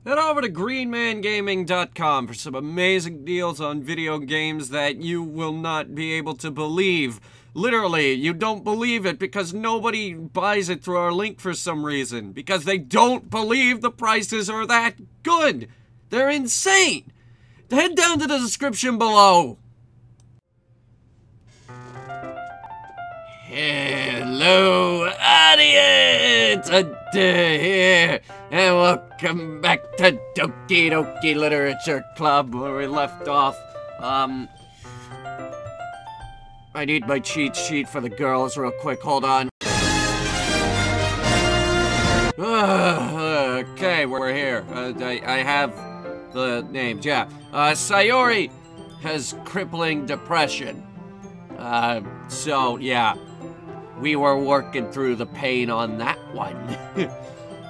Head over to greenmangaming.com for some amazing deals on video games that you will not be able to believe. Literally, you don't believe it because nobody buys it through our link for some reason. Because they don't believe the prices are that good. They're insane. Head down to the description below. Hello, audience! Here, and welcome back to Doki Doki Literature Club, where we left off. I need my cheat sheet for the girls real quick, hold on. Okay, we're here. I have the names, yeah. Sayori has crippling depression. So, yeah. We were working through the pain on that one.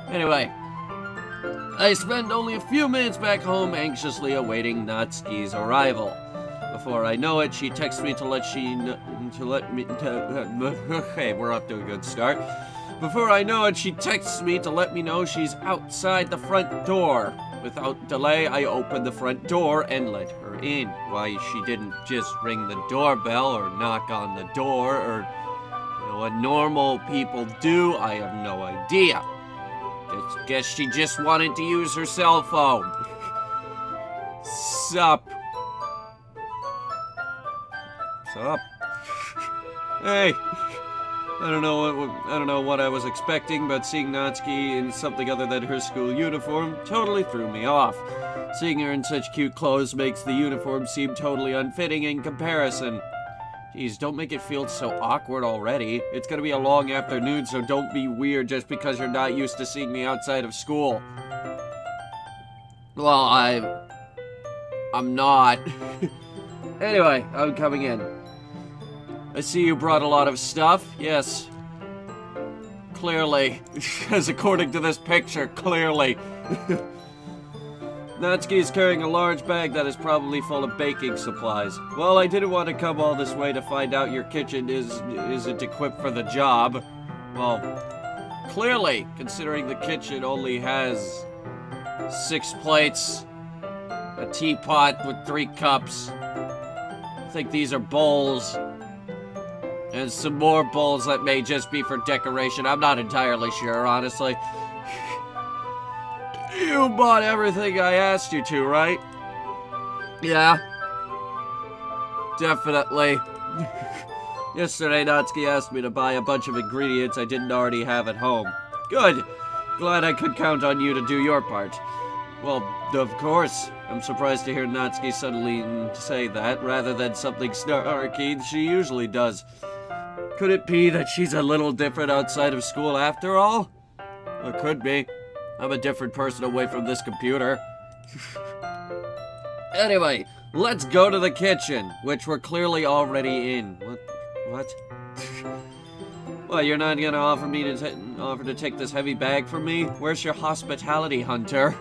Anyway, I spend only a few minutes back home anxiously awaiting Natsuki's arrival. Before I know it, she texts me to okay, we're off to a good start. Before I know it, she texts me to let me know she's outside the front door. Without delay, I open the front door and let her in. Why she didn't just ring the doorbell or knock on the door or what normal people do, I have no idea. Guess she just wanted to use her cell phone. Sup? Hey, I don't know what I was expecting, but seeing Natsuki in something other than her school uniform totally threw me off. Seeing her in such cute clothes makes the uniform seem totally unfitting in comparison. Geez, don't make it feel so awkward already. It's gonna be a long afternoon, so don't be weird just because you're not used to seeing me outside of school. Well, I'm not. Anyway, I'm coming in. I see you brought a lot of stuff. Yes. Clearly. As according to this picture, clearly. Natsuki is carrying a large bag that is probably full of baking supplies. Well, I didn't want to come all this way to find out your kitchen isn't equipped for the job. Well, clearly, considering the kitchen only has 6 plates, a teapot with 3 cups. I think these are bowls. And some more bowls that may just be for decoration. I'm not entirely sure, honestly. You bought everything I asked you to, right? Yeah. Definitely. Yesterday, Natsuki asked me to buy a bunch of ingredients I didn't already have at home. Good. Glad I could count on you to do your part. Well, of course. I'm surprised to hear Natsuki suddenly say that, rather than something snarky she usually does. Could it be that she's a little different outside of school after all? It could be. I'm a different person away from this computer. Anyway, let's go to the kitchen, which we're clearly already in. What? Well, you're not gonna offer to take this heavy bag from me? Where's your hospitality, Hunter?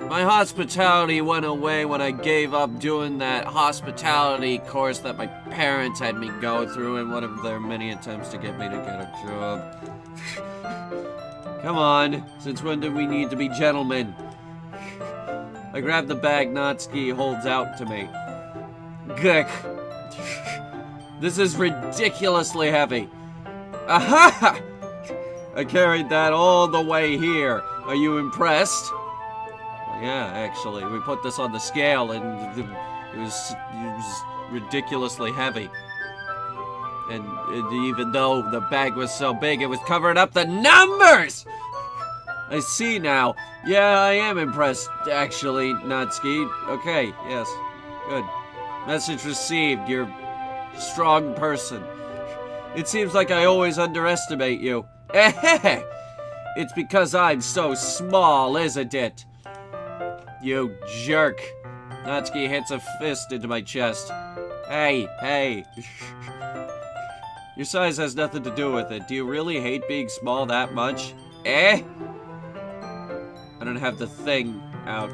My hospitality went away when I gave up doing that hospitality course that my parents had me go through in one of their many attempts to get me to get a job. Come on, since when do we need to be gentlemen? I grab the bag Natsuki holds out to me. Gek. This is ridiculously heavy. Aha! I carried that all the way here. Are you impressed? Well, yeah, actually. We put this on the scale and it was ridiculously heavy. And even though the bag was so big, it was covering up the numbers! I see now. Yeah, I am impressed, actually, Natsuki. Okay, yes. Good. Message received. You're a strong person. It seems like I always underestimate you. It's because I'm so small, isn't it? You jerk. Natsuki hits a fist into my chest. Hey. Your size has nothing to do with it. Do you really hate being small that much? I don't have the thing out.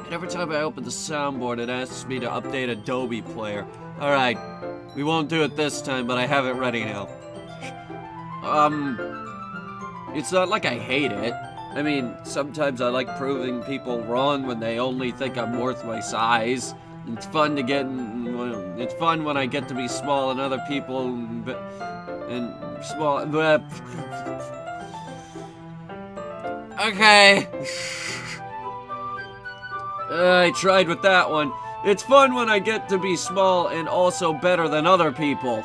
And every time I open the soundboard, it asks me to update Adobe Player. Alright, we won't do it this time, but I have it ready now. It's not like I hate it. I mean, sometimes I like proving people wrong when they only think I'm worth my size. It's fun to get, it's fun when I get to be small and other people, and small, okay. I tried with that one. It's fun when I get to be small and also better than other people.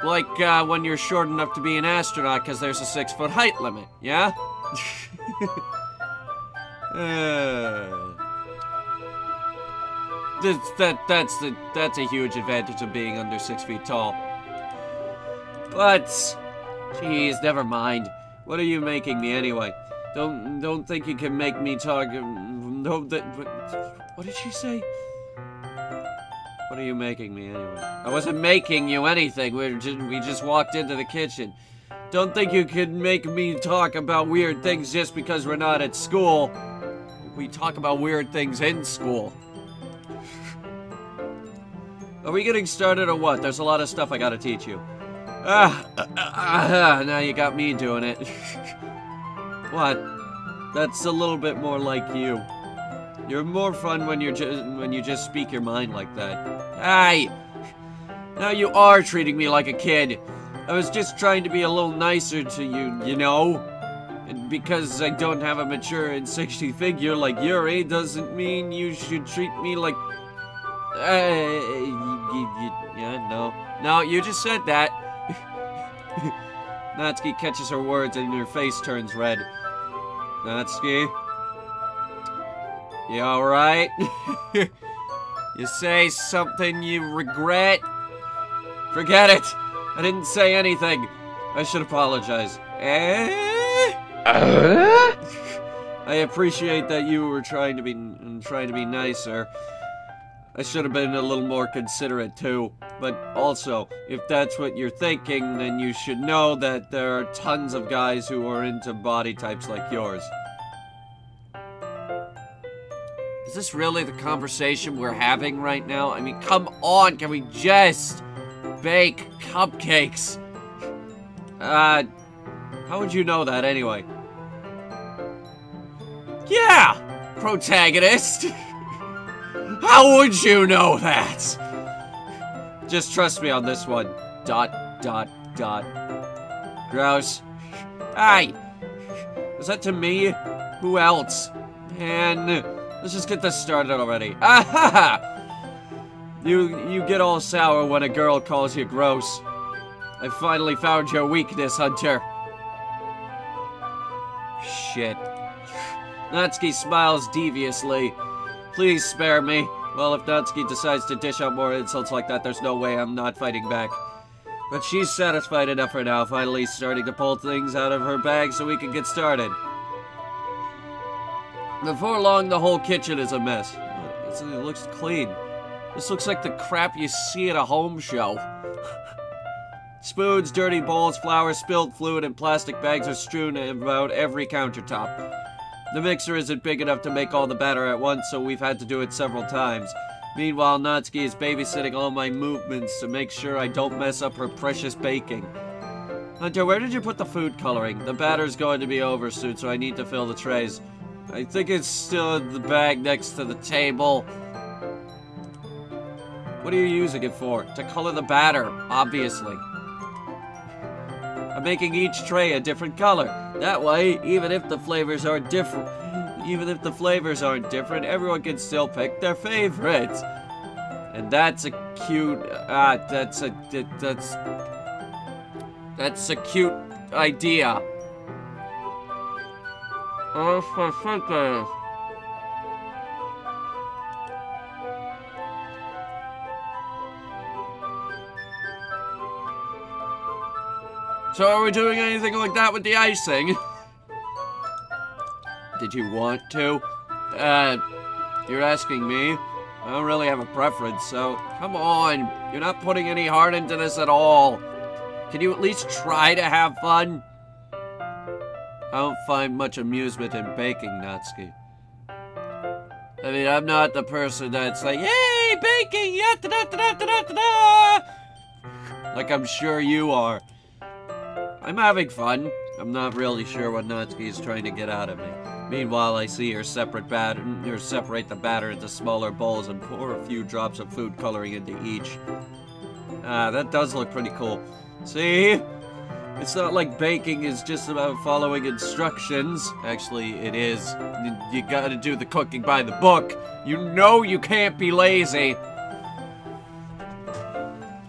Like, when you're short enough to be an astronaut because there's a 6-foot height limit, yeah? That's a huge advantage of being under 6 feet tall. But, jeez, never mind. What are you making me anyway? Don't think you can make me talk. No, what did she say? What are you making me anyway? I wasn't making you anything. We just walked into the kitchen. Don't think you can make me talk about weird things just because we're not at school. We talk about weird things in school. Are we getting started or what? There's a lot of stuff I gotta teach you. Now you got me doing it. What? That's a little bit more like you. You're more fun when you just speak your mind like that. Hey! Now you are treating me like a kid. I was just trying to be a little nicer to you, you know? And because I don't have a mature and 60 figure like Yuri doesn't mean you should treat me like... yeah, no, you just said that. Natsuki catches her words and her face turns red. Natsuki? You alright? You say something you regret? Forget it! I didn't say anything. I should apologize. I appreciate that you were trying to be nicer. I should have been a little more considerate too. But also, if that's what you're thinking, then you should know that there are tons of guys who are into body types like yours. Is this really the conversation we're having right now? I mean, come on, can we just bake cupcakes? How would you know that anyway? Yeah, protagonist. How would you know that? Just trust me on this one. ... Grouse. Hey! Is that to me? Who else? Man, let's just get this started already. Ahaha! You get all sour when a girl calls you gross. I finally found your weakness, Hunter. Shit. Natsuki smiles deviously. Please spare me. Well, if Natsuki decides to dish out more insults like that, there's no way I'm not fighting back. But she's satisfied enough for now, finally starting to pull things out of her bag so we can get started. Before long, the whole kitchen is a mess. It looks clean. This looks like the crap you see at a home show. Spoons, dirty bowls, flour, spilled fluid, and plastic bags are strewn about every countertop. The mixer isn't big enough to make all the batter at once, so we've had to do it several times. Meanwhile, Natsuki is babysitting all my movements to make sure I don't mess up her precious baking. Hunter, where did you put the food coloring? The batter's going to be over soon, so I need to fill the trays. I think it's still in the bag next to the table. What are you using it for? To color the batter, obviously. I'm making each tray a different color. That way, even if the flavors aren't different, everyone can still pick their favorites. And that's a cute, that's a cute idea. So are we doing anything like that with the icing? Did you want to? You're asking me? I don't really have a preference, so come on. You're not putting any heart into this at all. Can you at least try to have fun? I don't find much amusement in baking, Natsuki. I mean, I'm not the person that's like, yay, baking, yeah, da da da da da da da. Like I'm sure you are. I'm having fun. I'm not really sure what Natsuki is trying to get out of me. Meanwhile, I see her separate separate the batter into smaller bowls and pour a few drops of food coloring into each. That does look pretty cool. See? It's not like baking is just about following instructions. Actually, it is. You gotta do the cooking by the book. You know you can't be lazy.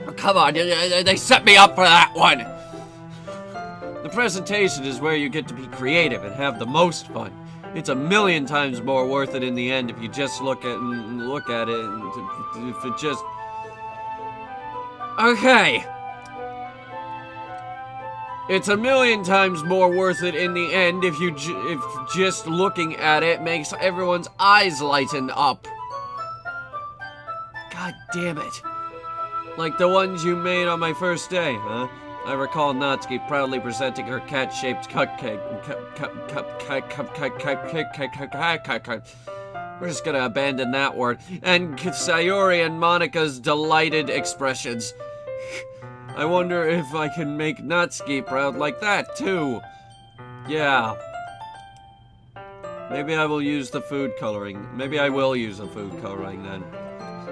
Oh, come on, they set me up for that one. The presentation is where you get to be creative and have the most fun. It's 1,000,000 times more worth it in the end if you just look at it and if it just... Okay. It's 1,000,000 times more worth it in the end if just looking at it makes everyone's eyes lighten up. God damn it. Like the ones you made on my first day, huh? I recall Natsuki proudly presenting her cat-shaped cupcake. We're just gonna abandon that word. And Sayori and Monika's delighted expressions. I wonder if I can make Natsuki proud like that, too. Yeah. Maybe I will use the food coloring. Maybe I will use the food coloring, then.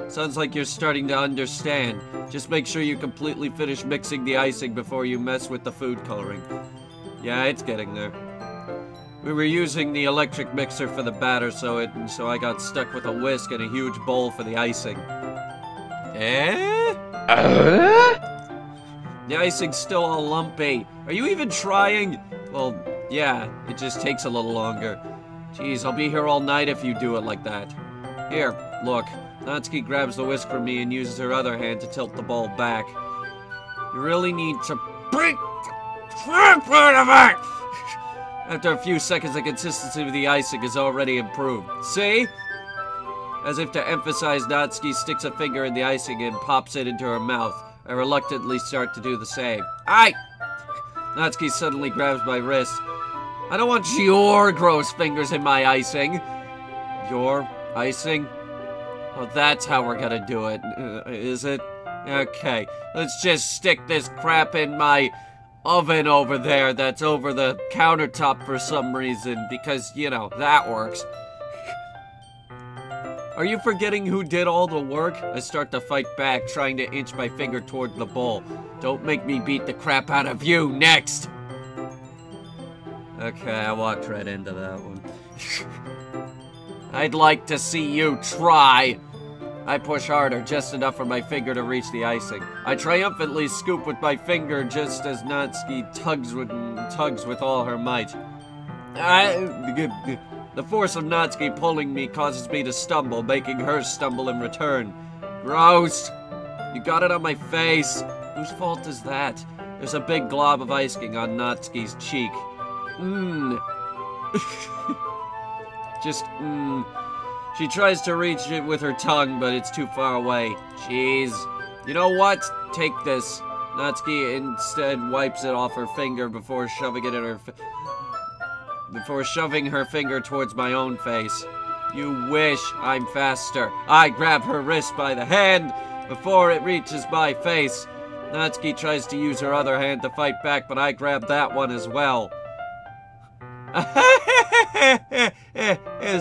Sounds like you're starting to understand. Just make sure you completely finish mixing the icing before you mess with the food coloring. Yeah, it's getting there. We were using the electric mixer for the batter, so I got stuck with a whisk and a huge bowl for the icing. The icing's still all lumpy. Are you even trying? Well, yeah, it just takes a little longer. Jeez, I'll be here all night if you do it like that. Here, look. Natsuki grabs the whisk from me and uses her other hand to tilt the bowl back. You really need to break the crap out of it! After a few seconds, the consistency of the icing is already improved. See? As if to emphasize, Natsuki sticks a finger in the icing and pops it into her mouth. I reluctantly start to do the same. Aye! Natsuki suddenly grabs my wrist. I don't want your gross fingers in my icing. Your icing? Oh, that's how we're gonna do it, is it? Okay, let's just stick this crap in my oven over there that's over the countertop for some reason, because, you know, that works. Are you forgetting who did all the work? I start to fight back, trying to inch my finger toward the bowl. Don't make me beat the crap out of you next! Okay, I walked right into that one. I'd like to see you try! I push harder, just enough for my finger to reach the icing. I triumphantly scoop with my finger just as Natsuki tugs with all her might. The force of Natsuki pulling me causes me to stumble, making her stumble in return. Gross! You got it on my face. Whose fault is that? There's a big glob of icing on Natsuki's cheek. She tries to reach it with her tongue, but it's too far away. Jeez. You know what? Take this. Natsuki instead wipes it off her finger before shoving it in her before shoving her finger towards my own face. You wish I'm faster. I grab her wrist by the hand before it reaches my face. Natsuki tries to use her other hand to fight back, but I grab that one as well.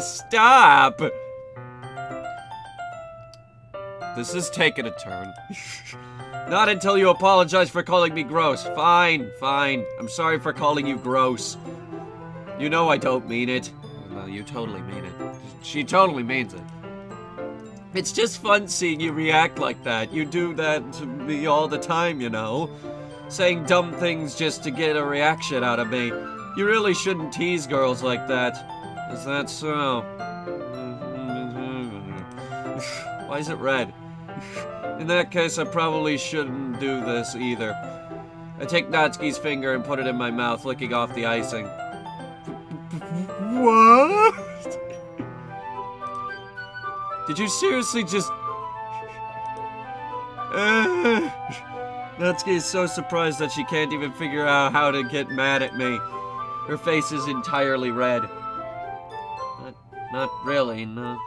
Stop! This is taking a turn. Not until you apologize for calling me gross. Fine, fine. I'm sorry for calling you gross. You know I don't mean it. Well, you totally mean it. She totally means it. It's just fun seeing you react like that. You do that to me all the time, you know? Saying dumb things just to get a reaction out of me. You really shouldn't tease girls like that. Is that so? Why is it red? In that case, I probably shouldn't do this either. I take Natsuki's finger and put it in my mouth, licking off the icing. What? Did you seriously just... Natsuki is so surprised that she can't even figure out how to get mad at me. Her face is entirely red. Not really, no.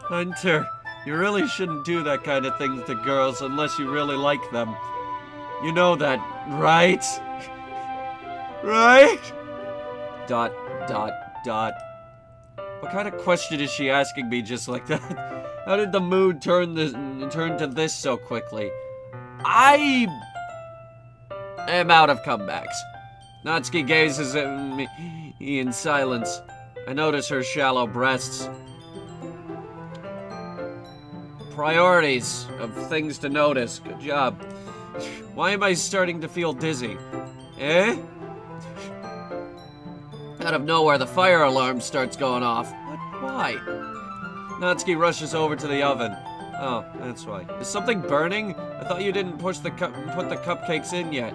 Hunter, you really shouldn't do that kind of thing to girls unless you really like them. You know that, right? Right? ... What kind of question is she asking me just like that? How did the mood turn to this so quickly? I am out of comebacks. Natsuki gazes at me in silence. I notice her shallow breasts. Priorities of things to notice. Good job. Why am I starting to feel dizzy? Eh? Out of nowhere, the fire alarm starts going off. What? Why? Natsuki rushes over to the oven. Oh, that's why. Is something burning? I thought you didn't put the cupcakes in yet.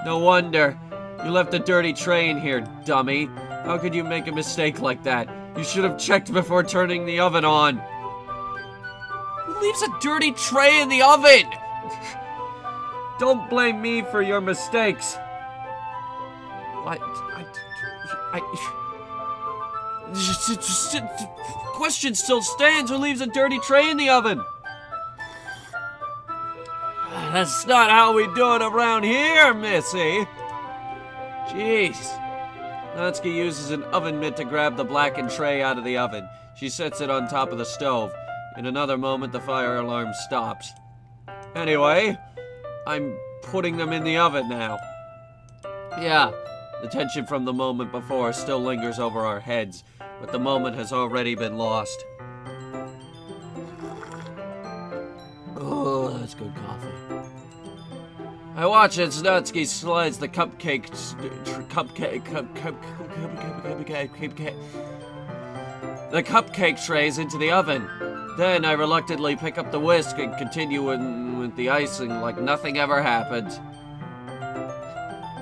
No wonder. You left a dirty tray in here, dummy. How could you make a mistake like that? You should have checked before turning the oven on. Who leaves a dirty tray in the oven? Don't blame me for your mistakes. What? Question still stands. Who leaves a dirty tray in the oven? That's not how we do it around here, Missy. Jeez. Natsuki uses an oven mitt to grab the blackened tray out of the oven. She sets it on top of the stove. In another moment, the fire alarm stops. Anyway, I'm putting them in the oven now. Yeah, the tension from the moment before still lingers over our heads, but the moment has already been lost. Oh, that's good coffee. I watch as Natsuki slides the cupcake trays into the oven. Then I reluctantly pick up the whisk and continue with the icing like nothing ever happened.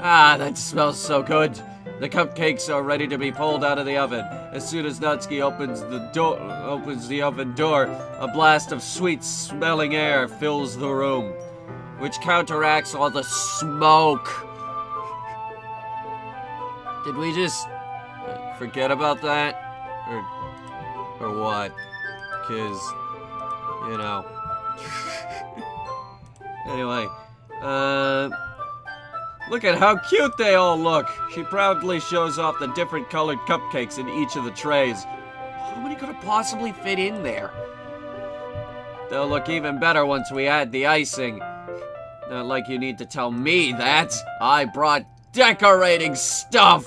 Ah, that smells so good. The cupcakes are ready to be pulled out of the oven. As soon as Natsuki opens the oven door, a blast of sweet-smelling air fills the room, which counteracts all the smoke. Did we just forget about that? Or what? 'Cause, you know. Anyway, look at how cute they all look. She proudly shows off the different colored cupcakes in each of the trays. How many could have possibly fit in there? They'll look even better once we add the icing. Not like you need to tell me that. I brought decorating stuff.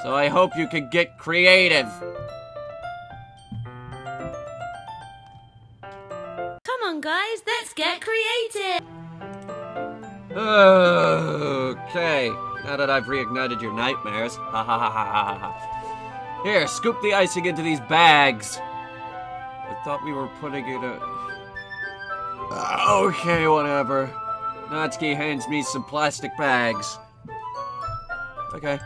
So I hope you can get creative. Come on, guys, let's get creative. Okay, now that I've reignited your nightmares. Ha ha ha ha ha ha. Here, scoop the icing into these bags. I thought we were putting it okay, whatever. Natsuki hands me some plastic bags. Okay.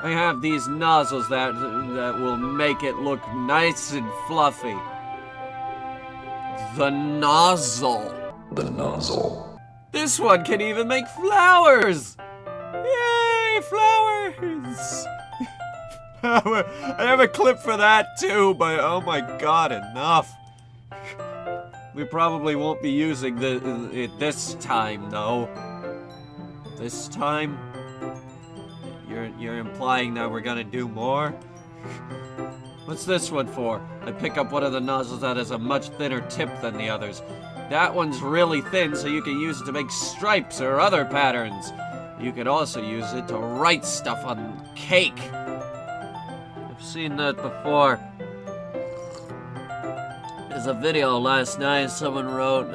I have these nozzles that will make it look nice and fluffy. The nozzle. The nozzle. This one can even make flowers! Yay, flowers! I have a clip for that too, but oh my god, enough. We probably won't be using it this time, though. This time? You're implying that we're gonna do more? What's this one for? I pick up one of the nozzles that has a much thinner tip than the others. That one's really thin, so you can use it to make stripes or other patterns. You could also use it to write stuff on cake. I've seen that before. There's a video last night, someone wrote,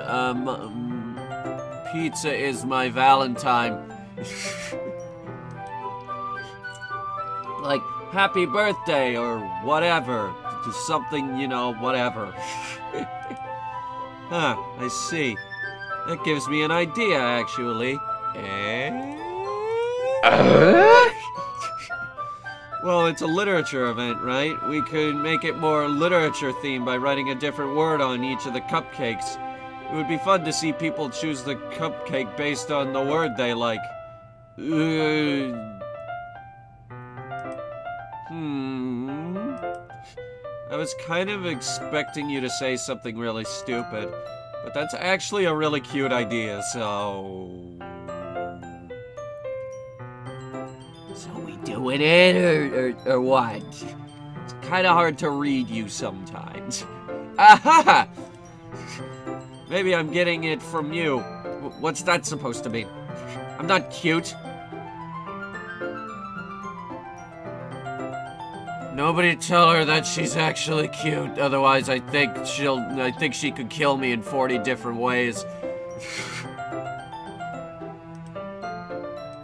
pizza is my Valentine. Like, happy birthday, or whatever. Just something, you know, whatever. Huh, I see. That gives me an idea, actually. Well, it's a literature event, right? We could make it more literature-themed by writing a different word on each of the cupcakes. It would be fun to see people choose the cupcake based on the word they like. I was kind of expecting you to say something really stupid. But that's actually a really cute idea, so... So we doing it, or what? It's kind of hard to read you sometimes. Aha! Maybe I'm getting it from you. What's that supposed to mean? I'm not cute. Nobody tell her that she's actually cute, otherwise I think she could kill me in 40 different ways.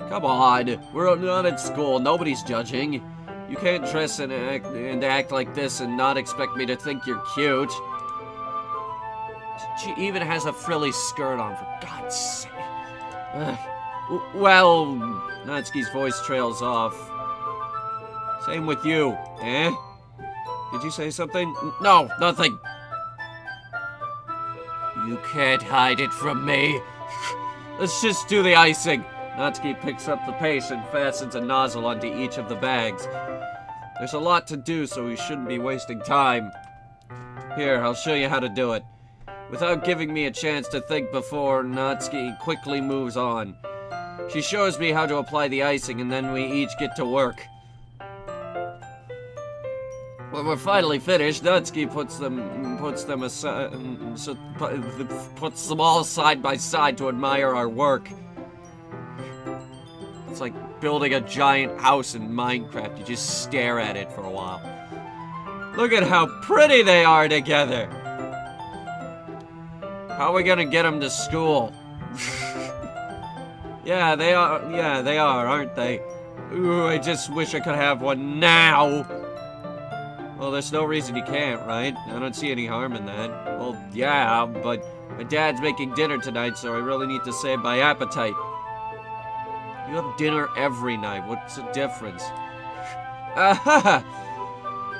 Come on, we're not at school, nobody's judging. You can't dress and act like this and not expect me to think you're cute. She even has a frilly skirt on, for God's sake. Well, Natsuki's voice trails off. Same with you, eh? Did you say something? No, nothing. You can't hide it from me. Let's just do the icing. Natsuki picks up the paste and fastens a nozzle onto each of the bags. There's a lot to do, so we shouldn't be wasting time. Here, I'll show you how to do it. Without giving me a chance to think before, Natsuki quickly moves on. She shows me how to apply the icing, and then we each get to work. When we're finally finished, Natsuki puts them all side by side to admire our work. It's like building a giant house in Minecraft. You just stare at it for a while. Look at how pretty they are together. How are we gonna get them to school? Yeah, they are, aren't they? Ooh, I just wish I could have one now. Well, there's no reason you can't, right? I don't see any harm in that. Well, yeah, but my dad's making dinner tonight, so I really need to save my appetite. You have dinner every night. What's the difference? Aha!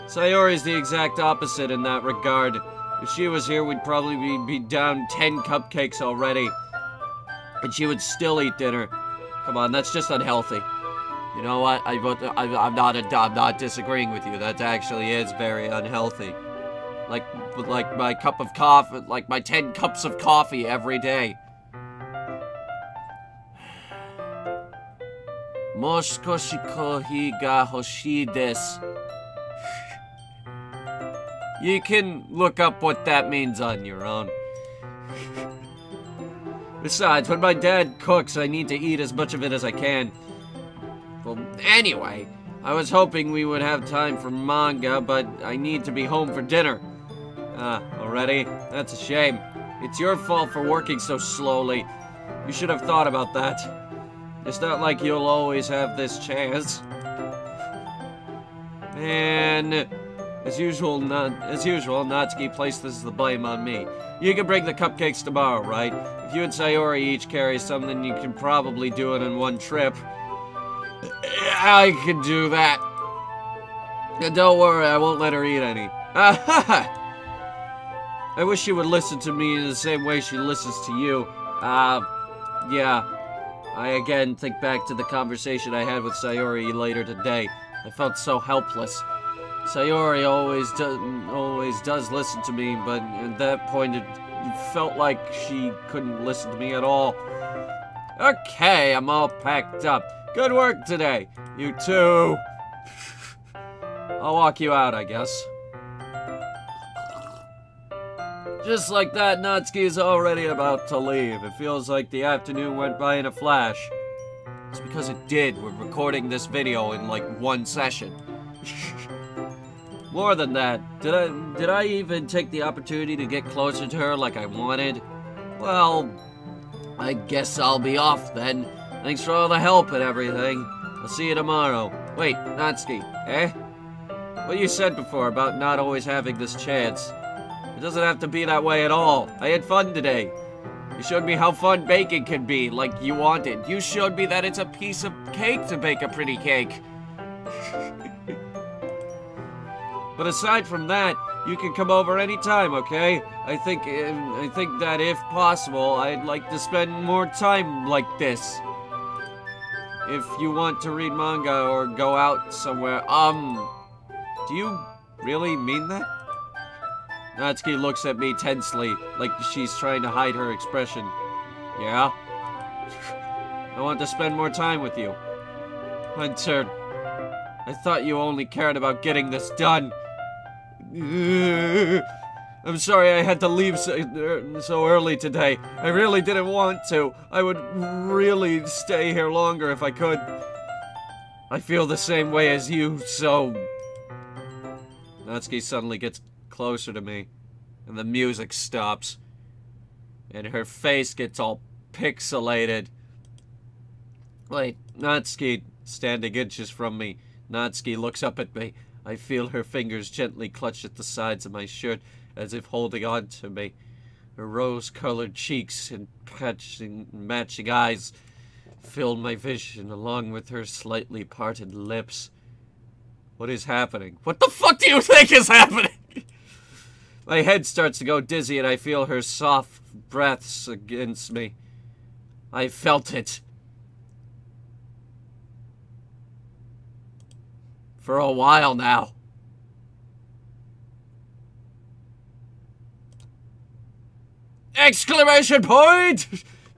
Sayori's the exact opposite in that regard. If she was here, we'd probably be down 10 cupcakes already. And she would still eat dinner. Come on, that's just unhealthy. You know what? I'm not disagreeing with you. That actually is very unhealthy. Like my cup of coffee, like my 10 cups of coffee every day. Moshikoshi kohi ga hoshii desu. You can look up what that means on your own. Besides, when my dad cooks, I need to eat as much of it as I can. Well, anyway, I was hoping we would have time for manga, but I need to be home for dinner. Already? That's a shame. It's your fault for working so slowly. You should have thought about that. It's not like you'll always have this chance. And as usual, Natsuki places the blame on me. You can bring the cupcakes tomorrow, right? If you and Sayori each carry some, then you can probably do it in one trip. I can do that. And don't worry, I won't let her eat any. I wish she would listen to me in the same way she listens to you. Yeah. I again think back to the conversation I had with Sayori later today. I felt so helpless. Sayori always does listen to me, but at that point it felt like she couldn't listen to me at all. Okay, I'm all packed up. Good work today. You too. I'll walk you out, I guess. Just like that, Natsuki's already about to leave. It feels like the afternoon went by in a flash. It's because it did. We're recording this video in like one session. More than that, did I even take the opportunity to get closer to her like I wanted? Well, I guess I'll be off then. Thanks for all the help and everything. I'll see you tomorrow. Wait, Natsuki, eh? What you said before about not always having this chance. It doesn't have to be that way at all. I had fun today. You showed me how fun baking can be, like you wanted. You showed me that it's a piece of cake to bake a pretty cake. But aside from that, you can come over anytime, okay? I think that if possible, I'd like to spend more time like this. If you want to read manga or go out somewhere, do you really mean that? Natsuki looks at me tensely, like she's trying to hide her expression. Yeah? I want to spend more time with you. Hunter, I thought you only cared about getting this done. I'm sorry I had to leave so early today. I really didn't want to. I would really stay here longer if I could. I feel the same way as you, so... Natsuki suddenly gets closer to me, and the music stops, and her face gets all pixelated. Wait, Natsuki, standing inches from me, Natsuki looks up at me. I feel her fingers gently clutch at the sides of my shirt, as if holding on to me. Her rose-colored cheeks and matching eyes filled my vision, along with her slightly parted lips. What is happening? What the fuck do you think is happening? My head starts to go dizzy, and I feel her soft breaths against me. I felt it. For a while now. Exclamation point!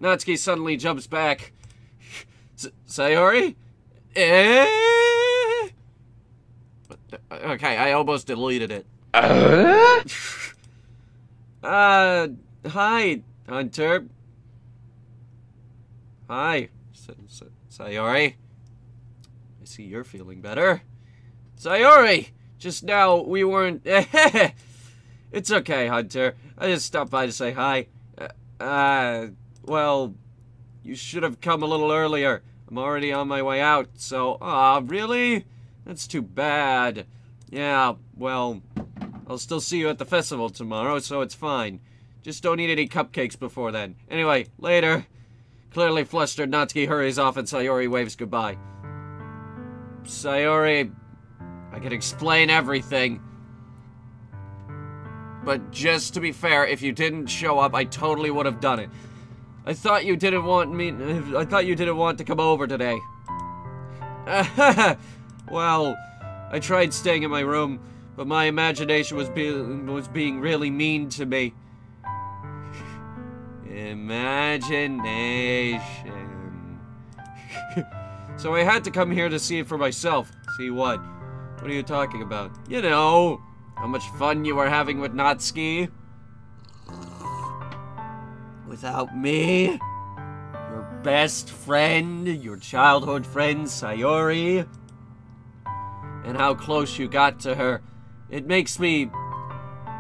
Natsuki suddenly jumps back. Sayori? Okay, I almost deleted it. Hi, Hunter. Hi, Sayori. I see you're feeling better. Sayori! Just now, we weren't... It's okay, Hunter. I just stopped by to say hi. Well, you should have come a little earlier. I'm already on my way out, so... Aw, really? That's too bad. Yeah, well, I'll still see you at the festival tomorrow, so it's fine. Just don't eat any cupcakes before then. Anyway, later. Clearly flustered, Natsuki hurries off and Sayori waves goodbye. Sayori, I can explain everything. But just to be fair, if you didn't show up, I totally would have done it. I thought you didn't want to come over today. Well, I tried staying in my room, but my imagination was being really mean to me. Imagination. So I had to come here to see it for myself. See what? What are you talking about? You know, how much fun you were having with Natsuki. Without me, your best friend, your childhood friend, Sayori, and how close you got to her. It makes me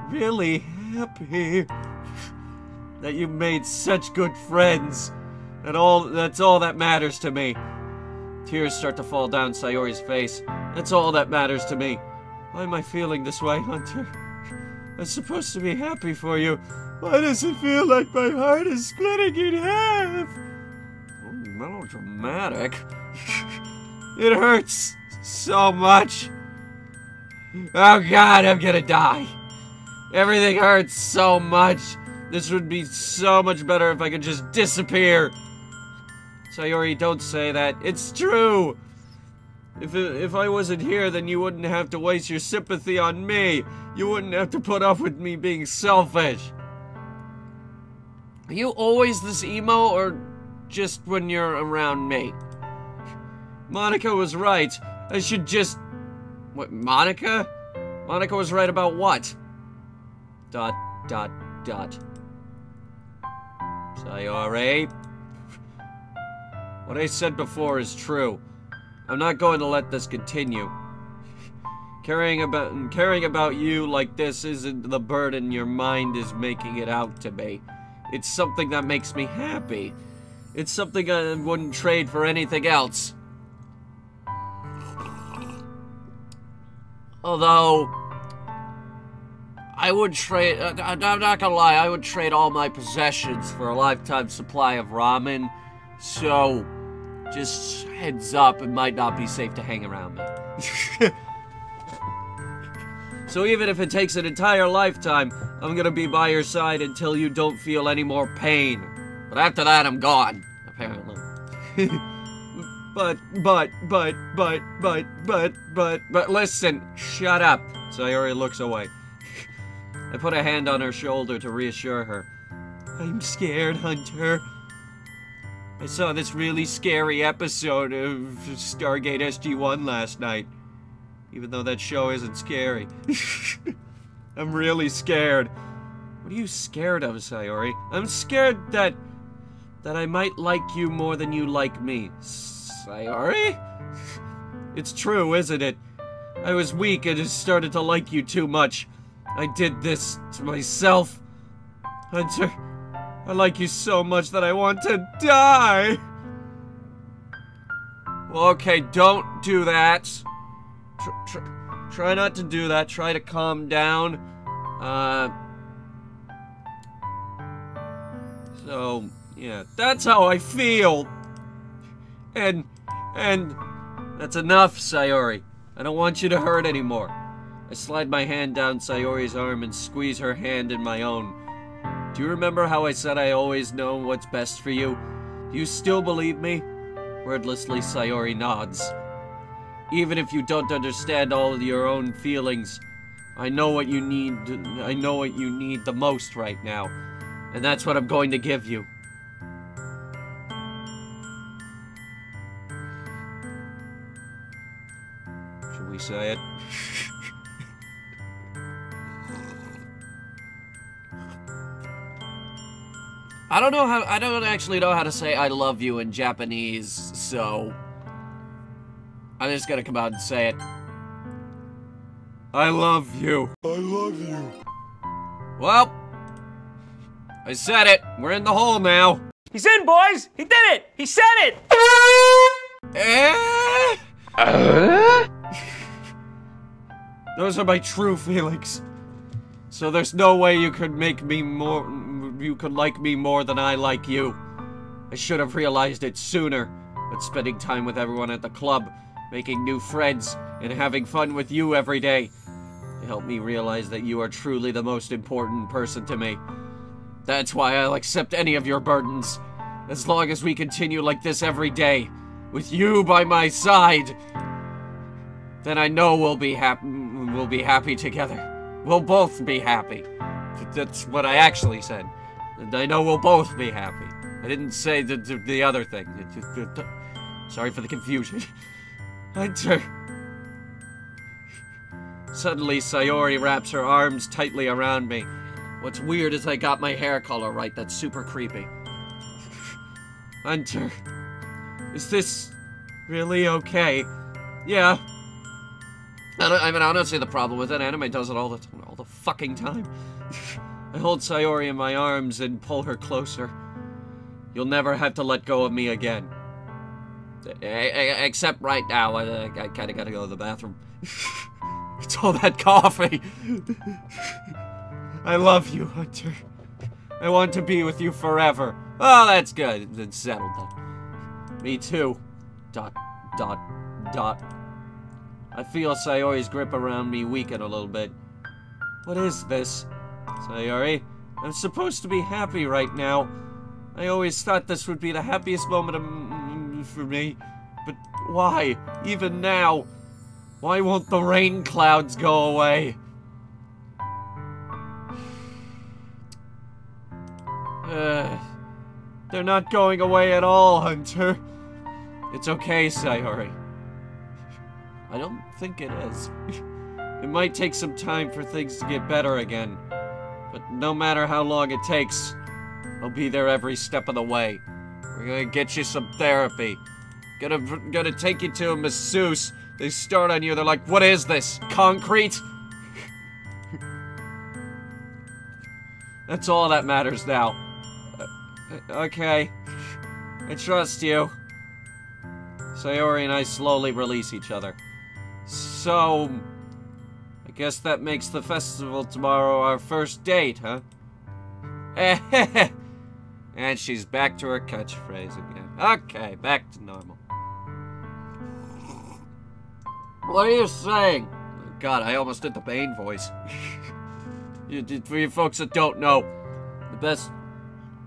really happy that you made such good friends. That's all that matters to me. Tears start to fall down Sayori's face. That's all that matters to me. Why am I feeling this way, Hunter? I'm supposed to be happy for you. Why does it feel like my heart is splitting in half? Oh, melodramatic. It hurts so much. Oh God, I'm gonna die. Everything hurts so much. This would be so much better if I could just disappear. Sayori, don't say that. It's true. If I wasn't here, then you wouldn't have to waste your sympathy on me. You wouldn't have to put up with me being selfish. Are you always this emo, or just when you're around me? Monica was right. I should just... What, Monica? Monica was right about what? ... Sayori? What I said before is true. I'm not going to let this continue. Caring about you like this isn't the burden your mind is making it out to be. It's something that makes me happy. It's something I wouldn't trade for anything else. Although, I would trade, I'm not gonna lie, I would trade all my possessions for a lifetime supply of ramen. So, just heads up, it might not be safe to hang around me. So even if it takes an entire lifetime, I'm gonna be by your side until you don't feel any more pain. But after that, I'm gone, apparently. But listen, shut up. Sayori looks away. I put a hand on her shoulder to reassure her. I'm scared, Hunter. I saw this really scary episode of Stargate SG-1 last night. Even though that show isn't scary. I'm really scared. What are you scared of, Sayori? I'm scared that I might like you more than you like me. Sayori? It's true, isn't it? I was weak and just started to like you too much. I did this to myself. Hunter, I like you so much that I want to die. Well, okay, don't do that. Try not to do that. Try to calm down. So, yeah, that's how I feel. And that's enough, Sayori. I don't want you to hurt anymore. I slide my hand down Sayori's arm and squeeze her hand in my own. Do you remember how I said I always know what's best for you? Do you still believe me? Wordlessly, Sayori nods. Even if you don't understand all of your own feelings, I know what you need. I know what you need the most right now. And that's what I'm going to give you. Should we say it? I don't actually know how to say I love you in Japanese, so I'm just gonna come out and say it. I love you. I love you. Well, I said it. We're in the hole now. He's in, boys! He did it! He said it! Those are my true feelings. So there's no way you could make me more... You could like me more than I like you. I should have realized it sooner. But spending time with everyone at the club, making new friends, and having fun with you every day, it helped me realize that you are truly the most important person to me. That's why I'll accept any of your burdens. As long as we continue like this every day, with you by my side, then I know we'll be happy together. We'll both be happy. That's what I actually said. And I know we'll both be happy. I didn't say the other thing. Sorry for the confusion. Hunter. Suddenly, Sayori wraps her arms tightly around me. What's weird is I got my hair color right. That's super creepy. Hunter. Is this really okay? Yeah. I don't see the problem with it. Anime does it all the fucking time. I hold Sayori in my arms and pull her closer. You'll never have to let go of me again. Except right now. I kinda gotta go to the bathroom. It's all that coffee. I love you, Hunter. I want to be with you forever. Oh, that's good. It's settled then. Me too. ... I feel Sayori's grip around me weaken a little bit. What is this? Sayori, I'm supposed to be happy right now. I always thought this would be the happiest moment for me. But why? Even now? Why won't the rain clouds go away? They're not going away at all, Hunter. It's okay, Sayori. I don't think it is. It might take some time for things to get better again. But no matter how long it takes, I'll be there every step of the way. We're gonna get you some therapy. Gonna take you to a masseuse. They start on you, they're like, what is this? Concrete? That's all that matters now. Okay. I trust you. Sayori and I slowly release each other. So, I guess that makes the festival tomorrow our first date, huh? And she's back to her catchphrase again. Okay, back to normal. What are you saying? God, I almost did the Bane voice. For you folks that don't know,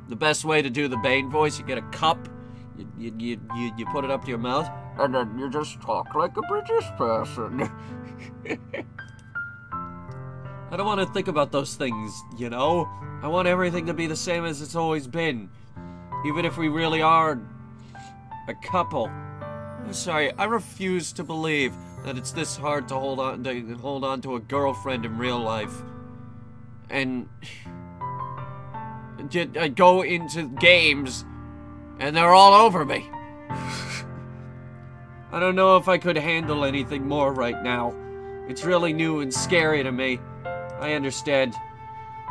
the best way to do the Bane voice, you get a cup, you put it up to your mouth, and then you just talk like a British person. I don't want to think about those things, you know? I want everything to be the same as it's always been. Even if we really are a couple. I'm sorry, I refuse to believe that it's this hard to hold on to a girlfriend in real life. And I go into games and they're all over me. I don't know if I could handle anything more right now. It's really new and scary to me. I understand.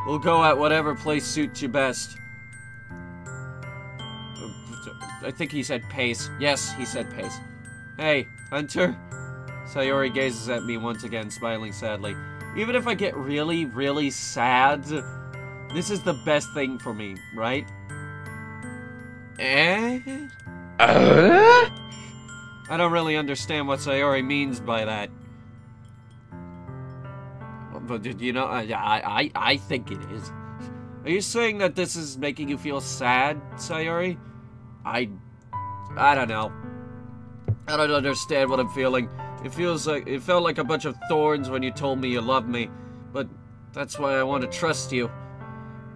We'll go at whatever place suits you best. I think he said pace. Yes, he said pace. Hey, Hunter? Sayori gazes at me once again, smiling sadly. Even if I get really, really sad, this is the best thing for me, right? I don't really understand what Sayori means by that. But, you know, I think it is. Are you saying that this is making you feel sad, Sayori? I don't know. I don't understand what I'm feeling. It felt like a bunch of thorns when you told me you loved me. But that's why I want to trust you.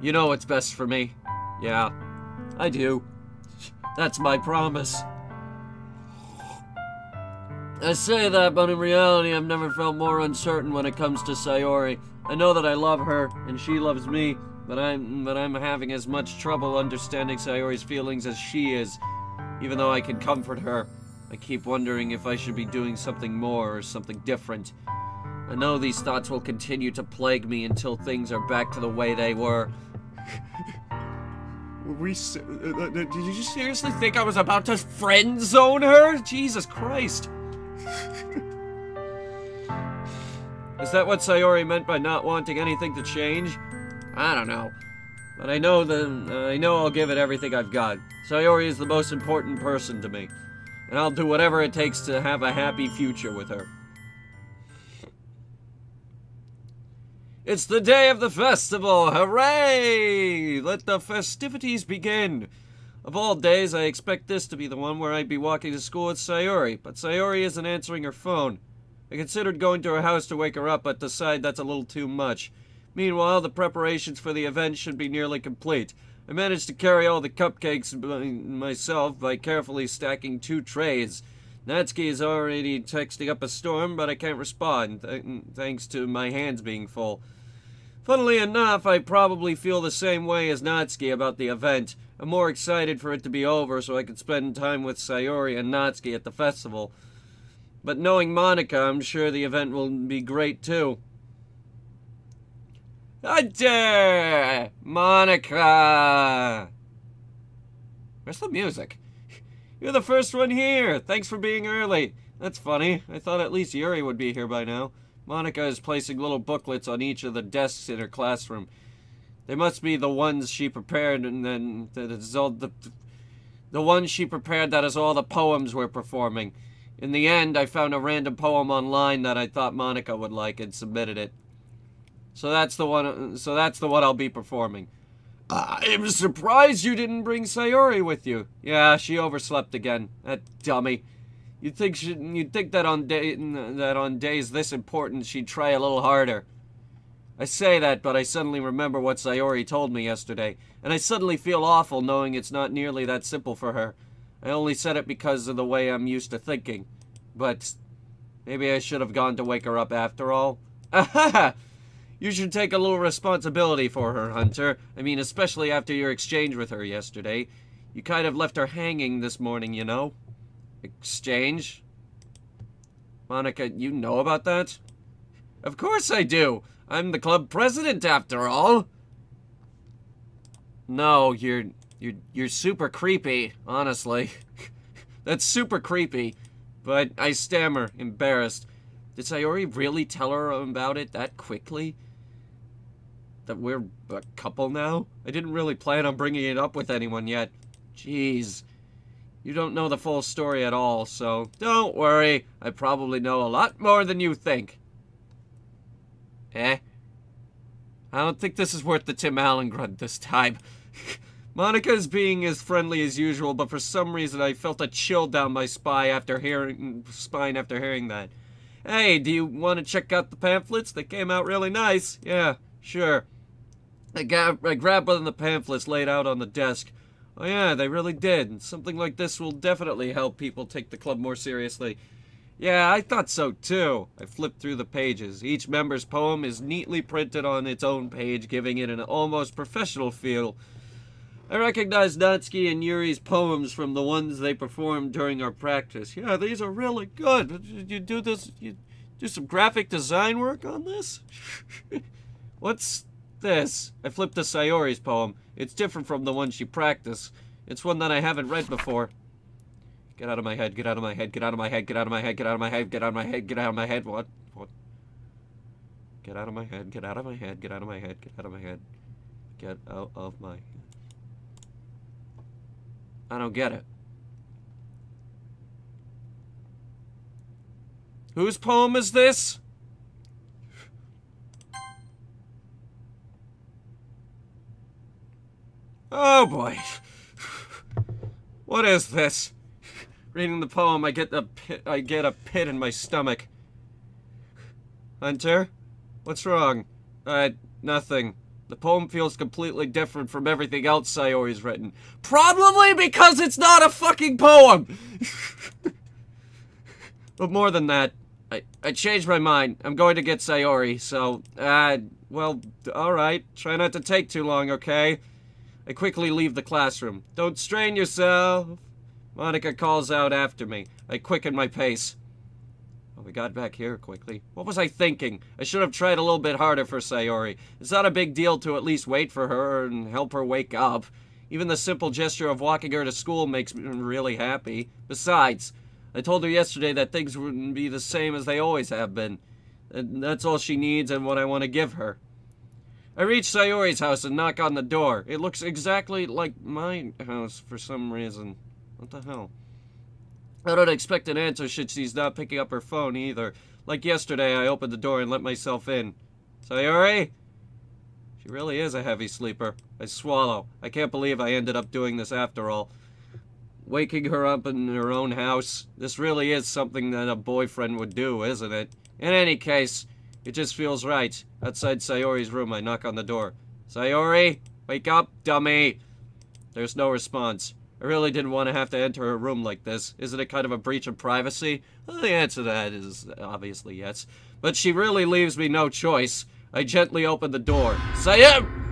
You know what's best for me. Yeah, I do. That's my promise. I say that, but in reality, I've never felt more uncertain when it comes to Sayori. I know that I love her, and she loves me, but I'm having as much trouble understanding Sayori's feelings as she is. Even though I can comfort her, I keep wondering if I should be doing something more or something different. I know these thoughts will continue to plague me until things are back to the way they were. Did you seriously think I was about to friend zone her? Jesus Christ. Is that what Sayori meant by not wanting anything to change? I don't know. But I know I'll give it everything I've got. Sayori is the most important person to me. And I'll do whatever it takes to have a happy future with her. It's the day of the festival! Hooray! Let the festivities begin! Of all days, I expect this to be the one where I'd be walking to school with Sayori, but Sayori isn't answering her phone. I considered going to her house to wake her up, but decide that's a little too much. Meanwhile, the preparations for the event should be nearly complete. I managed to carry all the cupcakes myself by carefully stacking 2 trays. Natsuki is already texting up a storm, but I can't respond, thanks to my hands being full. Funnily enough, I probably feel the same way as Natsuki about the event. I'm more excited for it to be over so I can spend time with Sayori and Natsuki at the festival. But knowing Monica, I'm sure the event will be great too. Hunter! Monica! Where's the music? You're the first one here! Thanks for being early. That's funny. I thought at least Yuri would be here by now. Monica is placing little booklets on each of the desks in her classroom. They must be the ones she prepared, and then that is all the ones she prepared that is all the poems we're performing. In the end, I found a random poem online that I thought Monica would like and submitted it. So that's the one I'll be performing. I'm surprised you didn't bring Sayori with you. Yeah, she overslept again. That dummy. You'd think that on days this important she'd try a little harder. I say that, but I suddenly remember what Sayori told me yesterday, and I suddenly feel awful knowing it's not nearly that simple for her. I only said it because of the way I'm used to thinking. But maybe I should have gone to wake her up after all. Ahaha! You should take a little responsibility for her, Hunter. I mean, especially after your exchange with her yesterday. You kind of left her hanging this morning, you know? Exchange? Monica, you know about that? Of course I do! I'm the club president, after all! No, you're super creepy, honestly. That's super creepy. But I stammer, embarrassed. Did Sayori really tell her about it that quickly? That we're a couple now? I didn't really plan on bringing it up with anyone yet. Jeez. You don't know the full story at all, so don't worry. I probably know a lot more than you think. I don't think this is worth the Tim Allen grunt this time. Monica is being as friendly as usual, but for some reason I felt a chill down my spine after hearing that. Hey, do you want to check out the pamphlets? They came out really nice. Yeah, sure. I grabbed one of the pamphlets laid out on the desk. Oh yeah, they really did. Something like this will definitely help people take the club more seriously. Yeah, I thought so too. I flipped through the pages. Each member's poem is neatly printed on its own page, giving it an almost professional feel. I recognized Natsuki and Yuri's poems from the ones they performed during our practice. Yeah, these are really good. Did you do this? You do some graphic design work on this? What's this? I flipped to Sayori's poem. It's different from the one she practiced. It's one that I haven't read before. Get out of my head, get out of my head, get out of my head, get out of my head, get out of my head, get out of my head, get out of my head. What? Get out of my head, get out of my head, get out of my head, get out of my head. Get out of my head. I don't get it. Whose poem is this? Oh boy. What is this? Reading the poem, I get a pit in my stomach. Hunter? What's wrong? Nothing. The poem feels completely different from everything else Sayori's written. Probably because it's not a fucking poem! But more than that, I changed my mind. I'm going to get Sayori, so, well, alright. Try not to take too long, okay? I quickly leave the classroom. Don't strain yourself. Monica calls out after me. I quicken my pace. Oh, we got back here quickly. What was I thinking? I should have tried a little bit harder for Sayori. It's not a big deal to at least wait for her and help her wake up. Even the simple gesture of walking her to school makes me really happy. Besides, I told her yesterday that things wouldn't be the same as they always have been. And that's all she needs and what I want to give her. I reach Sayori's house and knock on the door. It looks exactly like my house for some reason. What the hell? I don't expect an answer should she's not picking up her phone either. Like yesterday, I opened the door and let myself in. Sayori? She really is a heavy sleeper. I swallow. I can't believe I ended up doing this after all. Waking her up in her own house. This really is something that a boyfriend would do, isn't it? In any case, it just feels right. Outside Sayori's room, I knock on the door. Sayori? Wake up, dummy! There's no response. I really didn't want to have to enter her room like this. Isn't it kind of a breach of privacy? Well, the answer to that is obviously yes. But she really leaves me no choice. I gently open the door. Sayori!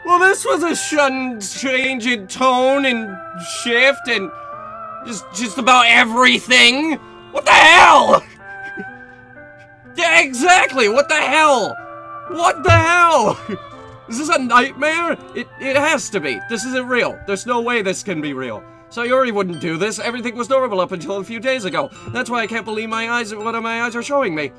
Well, this was a sudden change in tone and shift and just about everything. What the hell? Yeah, exactly. What the hell? What the hell? Is this a nightmare? It has to be. This isn't real. There's no way this can be real. Sayori wouldn't do this. Everything was normal up until a few days ago. That's why I can't believe my eyes, what my eyes are showing me.